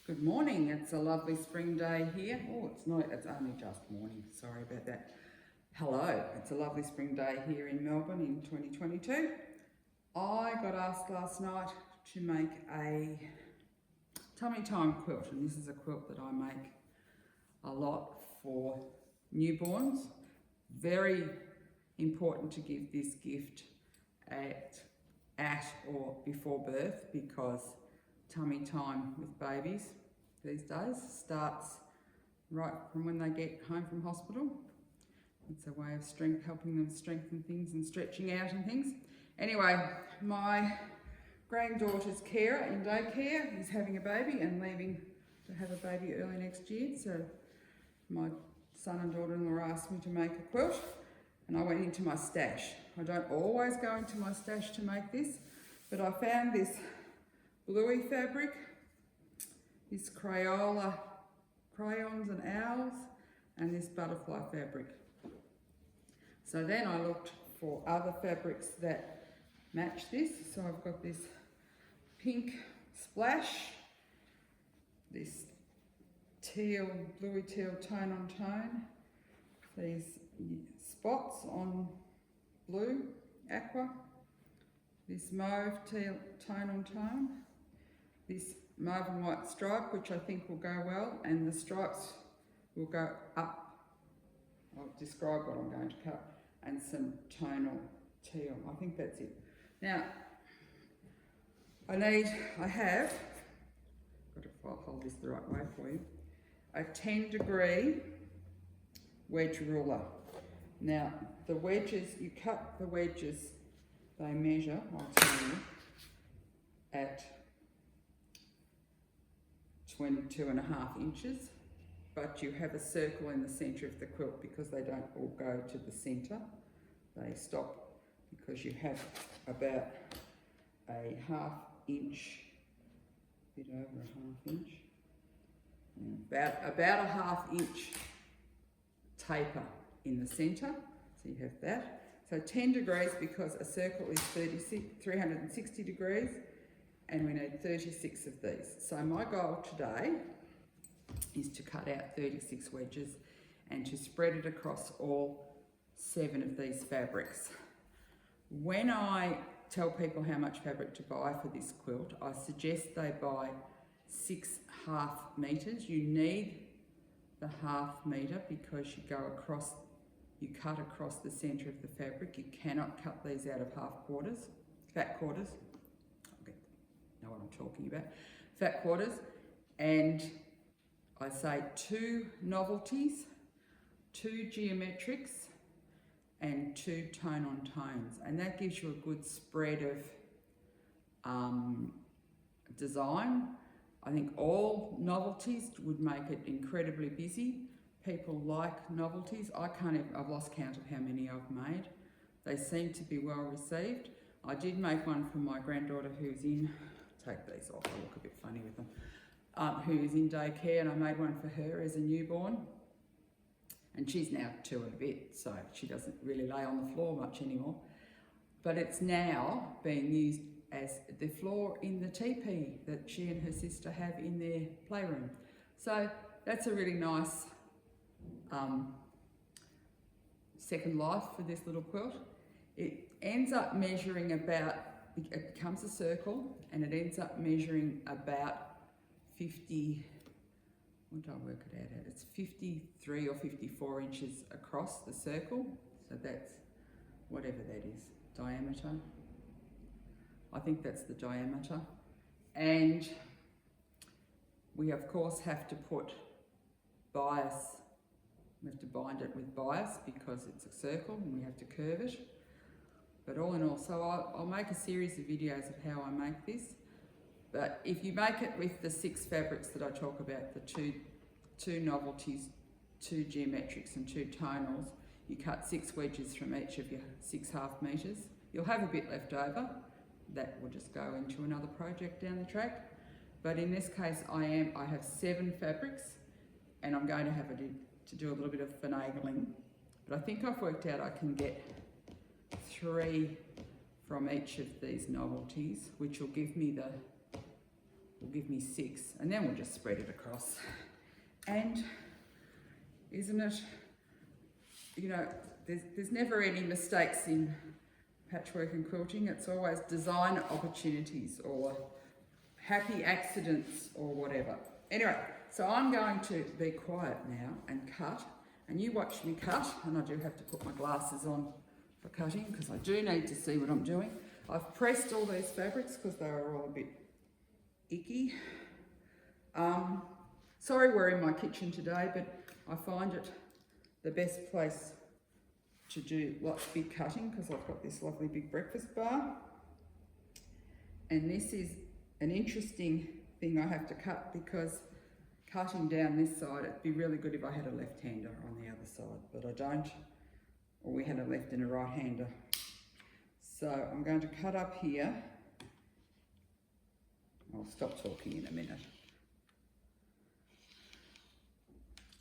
Good morning, it's a lovely spring day here. Oh, it's not, it's only just morning, sorry about that. Hello, it's a lovely spring day here in Melbourne in 2022. I got asked last night to make a tummy time quilt, and this is a quilt that I make a lot for newborns. Very important to give this gift at or before birth, because tummy time with babies these days starts right from when they get home from hospital. It's a way of helping them strengthen things and stretching out and things. Anyway, my granddaughter's carer in daycare is having a baby and leaving to have a baby early next year. So my son and daughter-in-law asked me to make a quilt, and I went into my stash. I don't always go into my stash to make this, but I found this bluey fabric, this Crayola crayons and owls, and this butterfly fabric. So then I looked for other fabrics that match this. So I've got this pink splash, this teal, bluey teal tone on tone, these spots on blue, aqua, this mauve teal tone on tone, this mauve and white stripe, which I think will go well, and the stripes will go up. I'll describe what I'm going to cut, and some tonal teal. I think that's it. Now, I have, got to hold this the right way for you, a 10-degree wedge ruler. Now, the wedges, you cut the wedges, they measure, I'll tell you, at 22.5 inches, but you have a circle in the centre of the quilt because they don't all go to the centre. They stop because you have about a ½ inch, a bit over a ½ inch, about a ½ inch taper in the centre, so you have that. So 10 degrees because a circle is 360 degrees, and we need 36 of these. So my goal today is to cut out 36 wedges and to spread it across all 7 of these fabrics. When I tell people how much fabric to buy for this quilt, I suggest they buy 6 ½ meters. You need the ½ meter because you cut across the centre of the fabric. You cannot cut these out of fat quarters. Know what I'm talking about. Fat quarters, and I say 2 novelties, 2 geometrics, and 2 tone on tones, and that gives you a good spread of design. I think all novelties would make it incredibly busy. People like novelties. I've lost count of how many I've made. They seem to be well received. I did make one for my granddaughter who's in, take these off, I look a bit funny with them, who is in daycare, and I made one for her as a newborn. And she's now 2 and a bit, so she doesn't really lay on the floor much anymore. But it's now being used as the floor in the teepee that she and her sister have in their playroom. So that's a really nice second life for this little quilt. It ends up measuring about, it becomes a circle, and it ends up measuring about 50, what do I work it out at? It's 53 or 54 inches across the circle. So that's whatever that is, diameter. I think that's the diameter. And we of course have to put bias, we have to bind it with bias because it's a circle and we have to curve it. But all in all, so I'll make a series of videos of how I make this. But if you make it with the 6 fabrics that I talk about, the two novelties, 2 geometrics and 2 tonals, you cut 6 wedges from each of your 6 ½ meters. You'll have a bit left over. That will just go into another project down the track. But in this case, I have 7 fabrics, and I'm going to have to do a little bit of finagling. But I think I've worked out I can get 3 from each of these novelties, which will give me the will give me 6, and then we'll just spread it across. And isn't it, you know, there's never any mistakes in patchwork and quilting. It's always design opportunities or happy accidents or whatever. Anyway, so I'm going to be quiet now and cut, and you watch me cut, and I do have to put my glasses on for cutting because I do need to see what I'm doing. I've pressed all these fabrics because they are all a bit icky. Sorry we're in my kitchen today, but I find it the best place to do lots of big cutting because I've got this lovely big breakfast bar. And this is an interesting thing I have to cut because cutting down this side, it'd be really good if I had a left-hander on the other side, but I don't, or we had a left and a right-hander. So I'm going to cut up here. I'll stop talking in a minute.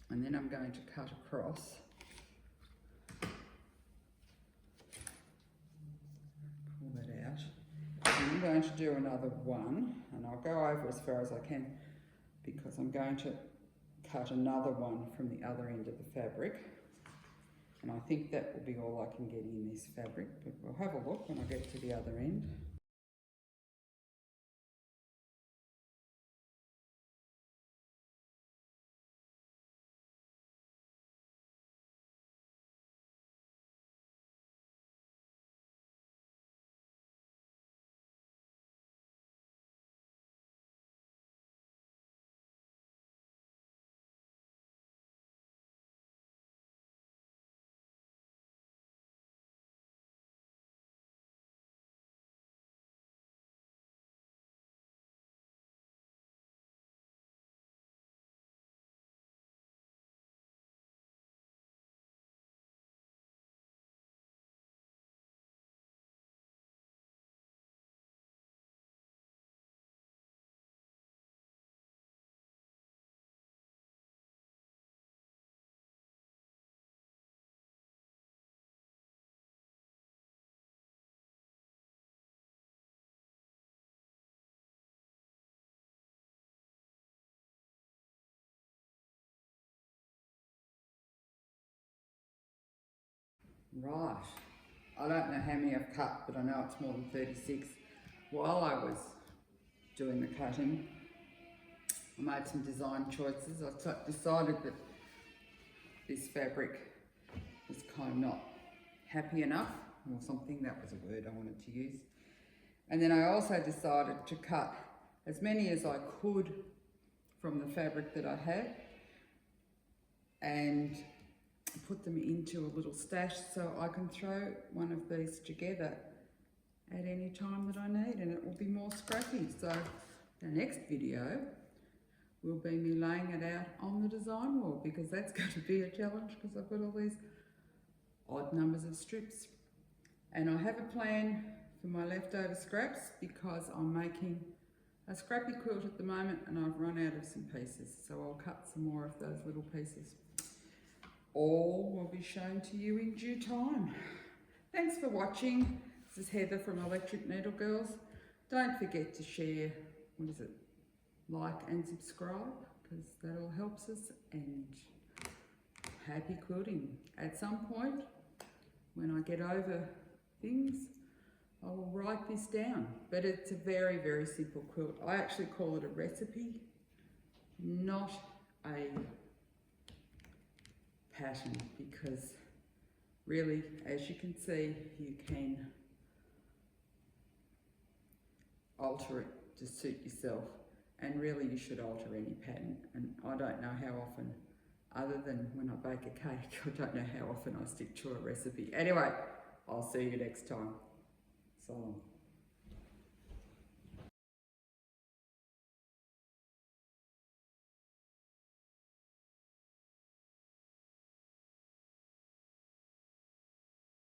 And then I'm going to cut across. Pull that out. And I'm going to do another one, and I'll go over as far as I can because I'm going to cut another one from the other end of the fabric. And I think that will be all I can get in this fabric, but we'll have a look when I get to the other end. Right, I don't know how many I've cut, but I know it's more than 36. While I was doing the cutting, I made some design choices. I decided that this fabric was kind of not happy enough, or something, that was a word I wanted to use. And then I also decided to cut as many as I could from the fabric that I had and put them into a little stash so I can throw one of these together at any time that I need, and it will be more scrappy. So the next video will be me laying it out on the design wall, because that's going to be a challenge because I've got all these odd numbers of strips. And I have a plan for my leftover scraps because I'm making a scrappy quilt at the moment and I've run out of some pieces, so I'll cut some more of those little pieces. All will be shown to you in due time. Thanks for watching. This is Heather from Electric Needle Girls. Don't forget to share, like and subscribe, because that all helps us, and happy quilting. At some point, when I get over things, I will write this down, but it's a very, very simple quilt. I actually call it a recipe, not a pattern, because really, as you can see, you can alter it to suit yourself, and really you should alter any pattern. And I don't know how often, other than when I bake a cake, I don't know how often I stick to a recipe. Anyway, I'll see you next time. So long.